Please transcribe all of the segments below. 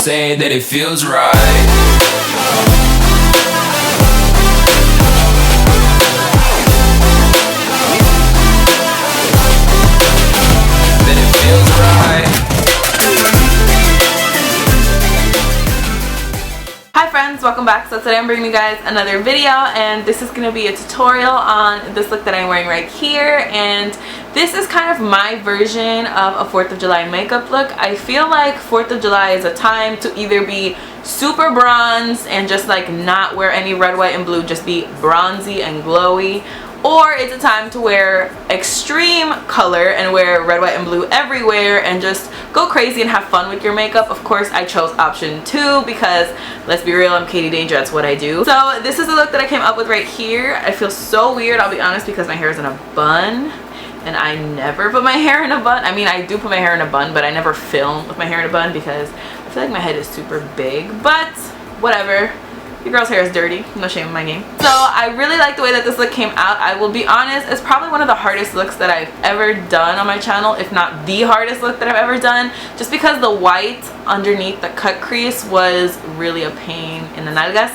say that it feels right. Hi friends, welcome back. So today I'm bringing you guys another video, and this is going to be a tutorial on this look that I'm wearing right here. And this is kind of my version of a 4th of July makeup look. I feel like 4th of July is a time to either be super bronze and just like not wear any red, white, and blue, just be bronzy and glowy. Or it's a time to wear extreme color and wear red, white, and blue everywhere and just go crazy and have fun with your makeup. Of course, I chose option 2 because, let's be real, I'm Katie Danger, that's what I do. So this is the look that I came up with right here. I feel so weird, I'll be honest, because my hair is in a bun. And I never put my hair in a bun. I mean, I do put my hair in a bun, but I never film with my hair in a bun because I feel like my head is super big. But whatever. Your girl's hair is dirty, no shame in my game. So I really like the way that this look came out. I will be honest, it's probably one of the hardest looks that I've ever done on my channel, if not the hardest look that I've ever done, just because the white underneath the cut crease was really a pain in the nalgas.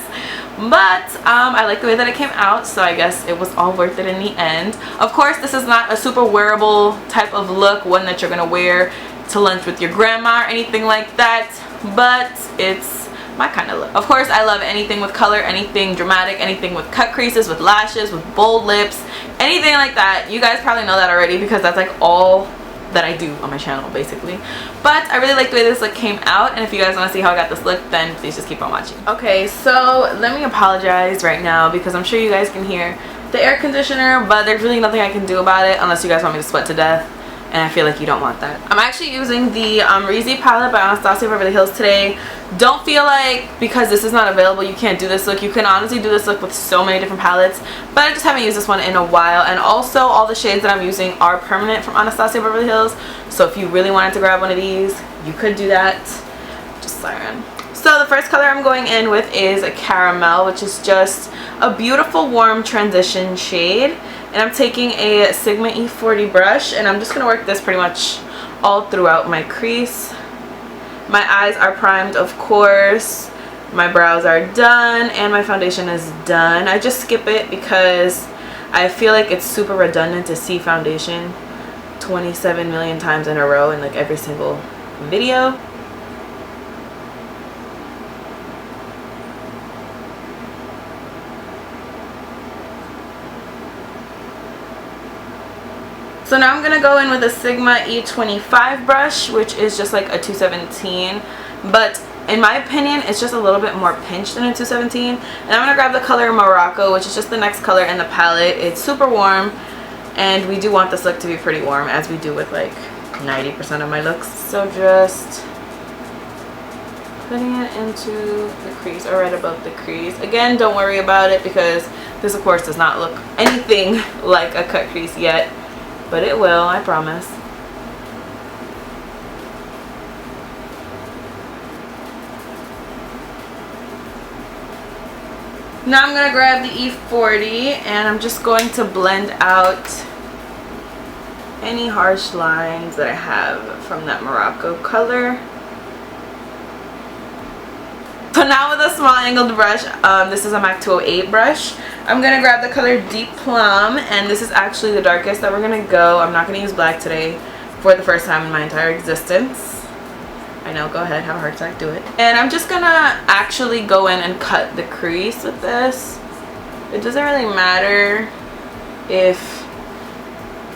But I like the way that it came out, so I guess it was all worth it in the end. Of course, this is not a super wearable type of look, one that you're gonna wear to lunch with your grandma or anything like that, but it's my kind of look. Of course, I love anything with color, anything dramatic, anything with cut creases, with lashes, with bold lips, anything like that. You guys probably know that already because that's like all that I do on my channel basically. But I really like the way this look came out, and if you guys want to see how I got this look, then please just keep on watching. Okay, so let me apologize right now because I'm sure you guys can hear the air conditioner, but there's really nothing I can do about it unless you guys want me to sweat to death. And I feel like you don't want that. I'm actually using the Reezy palette by Anastasia Beverly Hills today. Don't feel like because this is not available you can't do this look. You can honestly do this look with so many different palettes, but I just haven't used this one in a while. And also all the shades that I'm using are permanent from Anastasia Beverly Hills, so if you really wanted to grab one of these, you could do that. Just saying. So the first color I'm going in with is a caramel, which is just a beautiful warm transition shade. And I'm taking a Sigma E40 brush, and I'm just going to work this pretty much all throughout my crease. My eyes are primed, of course. My brows are done, and my foundation is done. I just skip it because I feel like it's super redundant to see foundation 27 million times in a row in like every single video. So now I'm going to go in with a Sigma E25 brush, which is just like a 217, but in my opinion it's just a little bit more pinched than a 217. And I'm going to grab the color Morocco, which is just the next color in the palette. It's super warm, and we do want this look to be pretty warm, as we do with like 90% of my looks. So just putting it into the crease, or right above the crease. Again, don't worry about it because this of course does not look anything like a cut crease yet. But it will, I promise. Now I'm going to grab the E40, and I'm just going to blend out any harsh lines that I have from that Morocco color. So now with a small angled brush, this is a MAC 208 brush, I'm going to grab the color Deep Plum, and this is actually the darkest that we're going to go. I'm not going to use black today for the first time in my entire existence. I know, go ahead, have a heart attack, do it. And I'm just going to actually go in and cut the crease with this. It doesn't really matter if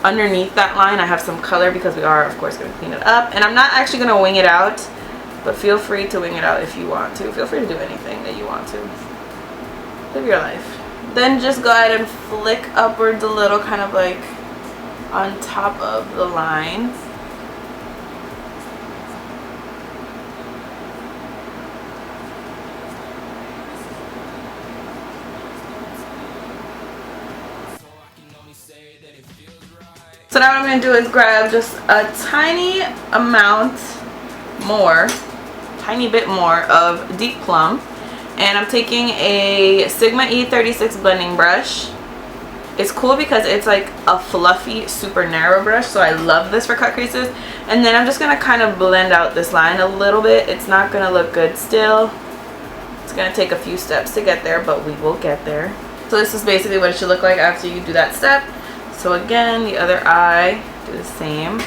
underneath that line I have some color because we are of course going to clean it up. And I'm not actually going to wing it out, but feel free to wing it out if you want to. Feel free to do anything that you want to. Live your life. Then just go ahead and flick upwards a little, kind of like on top of the line. So now what I'm going to do is grab just a tiny amount more, tiny bit more of Deep Plum, and I'm taking a Sigma E36 blending brush, It's cool because it's like a fluffy, super narrow brush, so I love this for cut creases. And then I'm just gonna kind of blend out this line a little bit. It's not gonna look good still. It's gonna take a few steps to get there, but we will get there. So this is basically what it should look like after you do that step. So again, the other eye, do the same.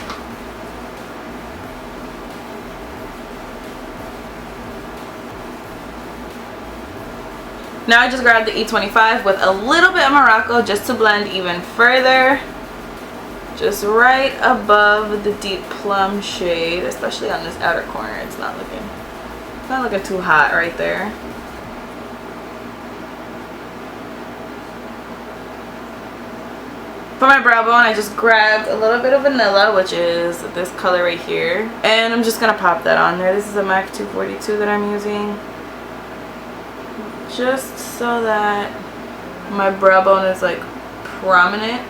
Now I just grabbed the E25 with a little bit of Morocco just to blend even further. Just right above the deep plum shade, especially on this outer corner. It's not looking too hot right there. For my brow bone, I just grabbed a little bit of vanilla, which is this color right here. And I'm just gonna pop that on there. This is a MAC 242 that I'm using, just so that my brow bone is like prominent.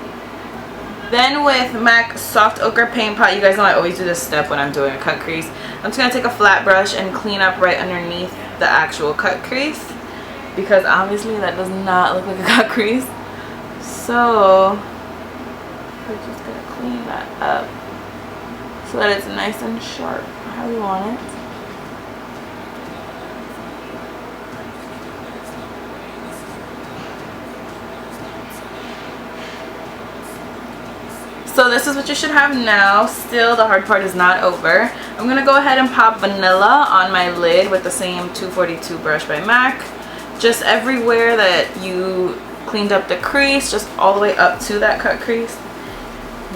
Then with MAC Soft Ochre Paint Pot, you guys know I always do this step when I'm doing a cut crease. I'm just going to take a flat brush and clean up right underneath the actual cut crease, because obviously that does not look like a cut crease. So we're just going to clean that up so that it's nice and sharp how we want it. So this is what you should have now. Still, the hard part is not over. I'm going to go ahead and pop vanilla on my lid with the same 242 brush by MAC. Just everywhere that you cleaned up the crease, just all the way up to that cut crease.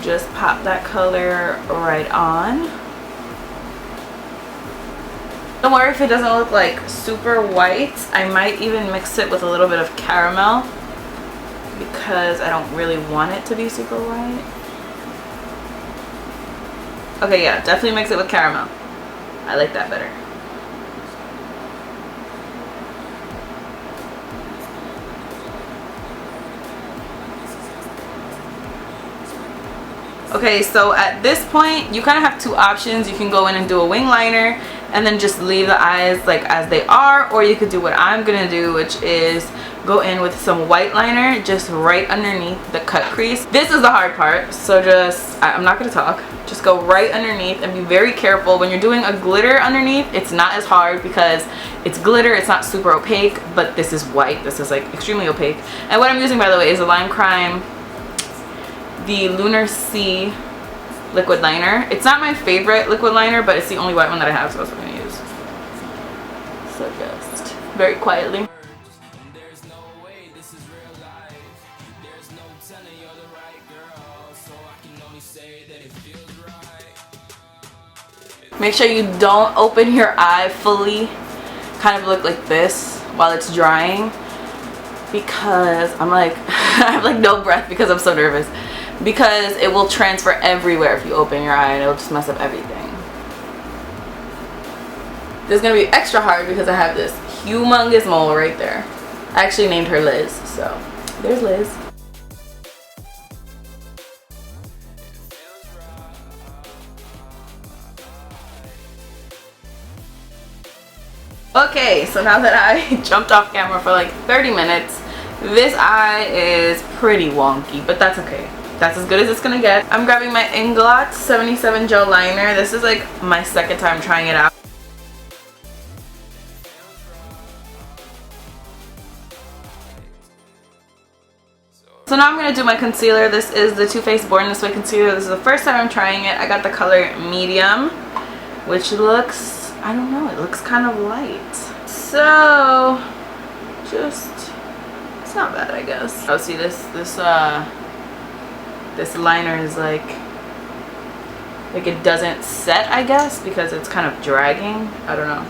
Just pop that color right on. Don't worry if it doesn't look like super white. I might even mix it with a little bit of caramel because I don't really want it to be super white. Okay, yeah, definitely mix it with caramel. I like that better. Okay, so at this point, you kind of have two options. You can go in and do a wing liner and then just leave the eyes like as they are, or you could do what I'm gonna do, which is go in with some white liner just right underneath the cut crease. This is the hard part, so I'm not gonna talk. Just go right underneath and be very careful. When you're doing a glitter underneath, it's not as hard because it's glitter, it's not super opaque, but this is white. This is like extremely opaque. And what I'm using, by the way, is a Lime Crime, the Lunar C liquid liner. It's not my favorite liquid liner, but it's the only white one that I have, so that's what I'm gonna use. So just very quietly. Make sure you don't open your eye fully. Kind of look like this while it's drying, because I'm like I have like no breath because I'm so nervous, because it will transfer everywhere if you open your eye and it'll just mess up everything. This is gonna be extra hard because I have this humongous mole right there. I actually named her Liz, so there's Liz. Okay, so now that I jumped off camera for like 30 minutes, this eye is pretty wonky, but that's okay. That's as good as it's gonna get. I'm grabbing my Inglot 77 Gel Liner. This is like my second time trying it out. So now I'm going to do my concealer. This is the Too Faced Born This Way concealer. This is the first time I'm trying it. I got the color medium, which looks, I don't know, it looks kind of light. So, it's not bad, I guess. Oh, see, this liner is like it doesn't set, I guess, because it's kind of dragging. I don't know.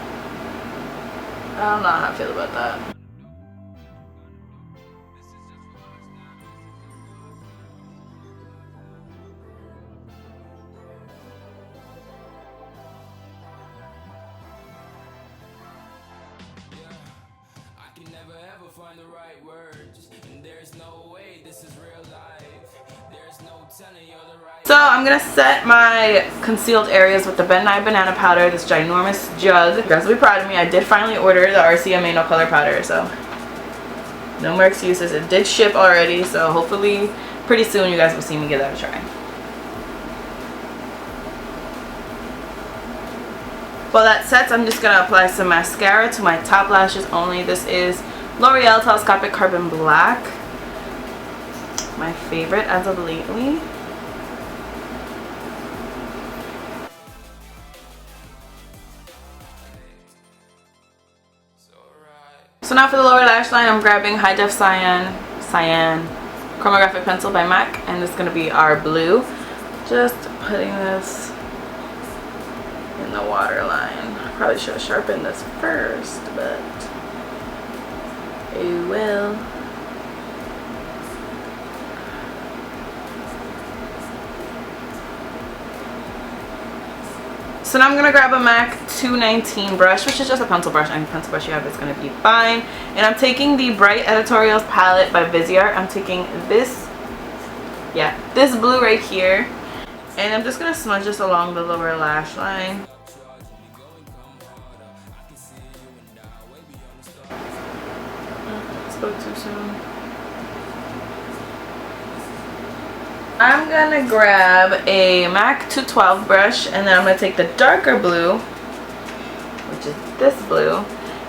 I don't know how I feel about that. So I'm going to set my concealed areas with the Nye Banana Powder, this ginormous jug. You guys will be proud of me. I did finally order the RCMA No Color Powder, so No more excuses. It did ship already, so hopefully pretty soon you guys will see me give that a try. While that sets, I'm just going to apply some mascara to my top lashes only. This is L'Oreal Telescopic Carbon Black. My favorite as of lately. So now for the lower lash line, I'm grabbing High Def Cyan Chromographic Pencil by MAC, and it's going to be our blue. Just putting this in the waterline. I probably should have sharpened this first, but it will. So now I'm going to grab a MAC 219 brush, which is just a pencil brush. Any pencil brush you have is going to be fine. And I'm taking the Bright Editorials palette by Viseart. I'm taking this, this blue right here. And I'm just going to smudge this along the lower lash line. Spoke too soon. I'm gonna grab a MAC 212 brush, and then I'm gonna take the darker blue, which is this blue,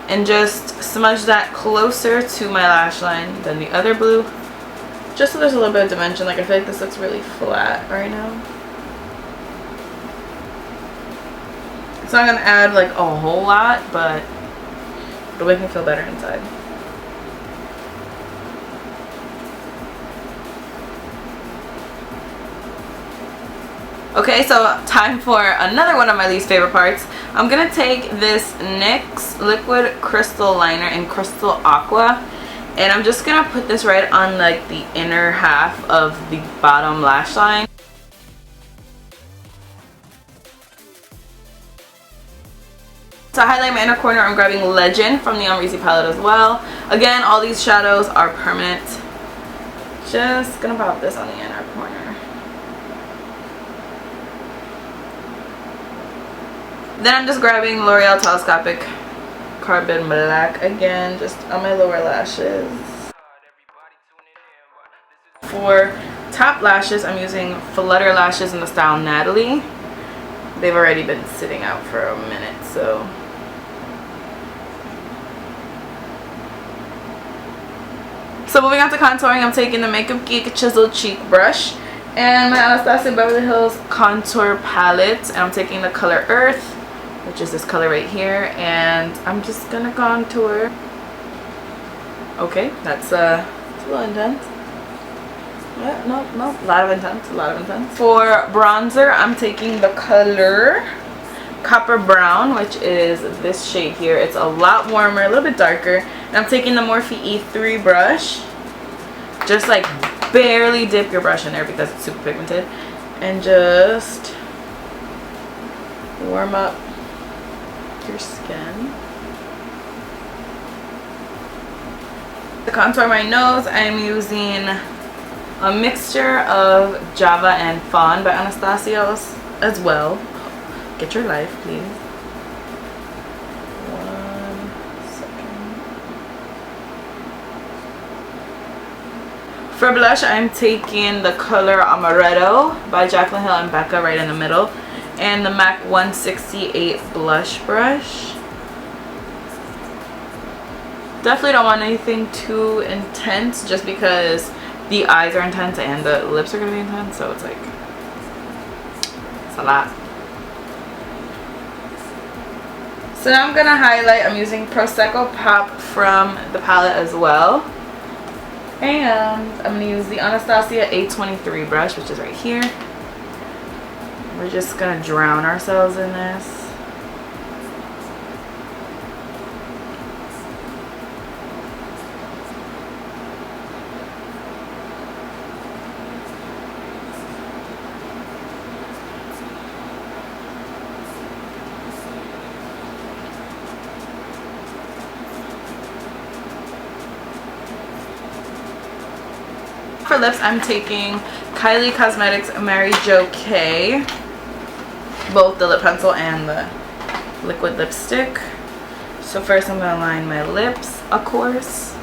and just smudge that closer to my lash line than the other blue, just so there's a little bit of dimension. Like, I feel like this looks really flat right now. It's not gonna add like a whole lot, but it'll make me feel better inside. Okay, so time for another one of my least favorite parts. I'm going to take this NYX Liquid Crystal Liner in Crystal Aqua, and I'm just going to put this right on like the inner half of the bottom lash line. To highlight my inner corner, I'm grabbing Legend from the Amrezy palette as well. Again, all these shadows are permanent. Just going to pop this on the inner corner. Then I'm just grabbing L'Oreal Telescopic Carbon Black again, just on my lower lashes. For top lashes, I'm using Flutter lashes in the style Natalie. They've already been sitting out for a minute, so. So moving on to contouring, I'm taking the Makeup Geek Chisel Cheek Brush and my Anastasia Beverly Hills Contour Palette, and I'm taking the color Earth, which is this color right here, and I'm just gonna contour. Okay, that's a little intense. Yeah, no, a lot of intense, a lot of intense. For bronzer, I'm taking the color Copper Brown, which is this shade here. It's a lot warmer, a little bit darker, and I'm taking the Morphe E3 brush. Just like barely dip your brush in there because it's super pigmented, and just warm up your skin. To contour my nose, I'm using a mixture of Java and Fawn by Anastasia as well. Get your life, please. 1 second. For blush, I'm taking the color Amaretto by Jaclyn and Becca right in the middle, and the MAC 168 blush brush. Definitely don't want anything too intense, just because the eyes are intense and the lips are going to be intense, so it's like, it's a lot. So now I'm going to highlight. I'm using Prosecco Pop from the palette as well. And I'm going to use the Anastasia A23 brush, which is right here. We're just going to drown ourselves in this. For lips, I'm taking Kylie Cosmetics Mary Jo K, both the lip pencil and the liquid lipstick. So first I'm going to line my lips, of course.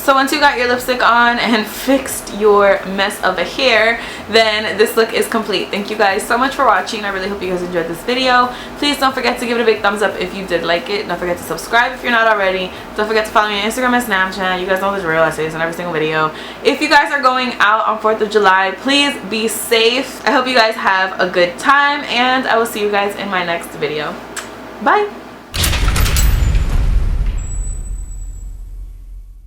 So once you got your lipstick on and fixed your mess of a hair, then this look is complete. Thank you guys so much for watching. I really hope you guys enjoyed this video. Please don't forget to give it a big thumbs up if you did like it. Don't forget to subscribe if you're not already. Don't forget to follow me on Instagram and Snapchat. You guys know the drill. I say this in every single video. If you guys are going out on 4th of July, please be safe. I hope you guys have a good time, and I will see you guys in my next video. Bye!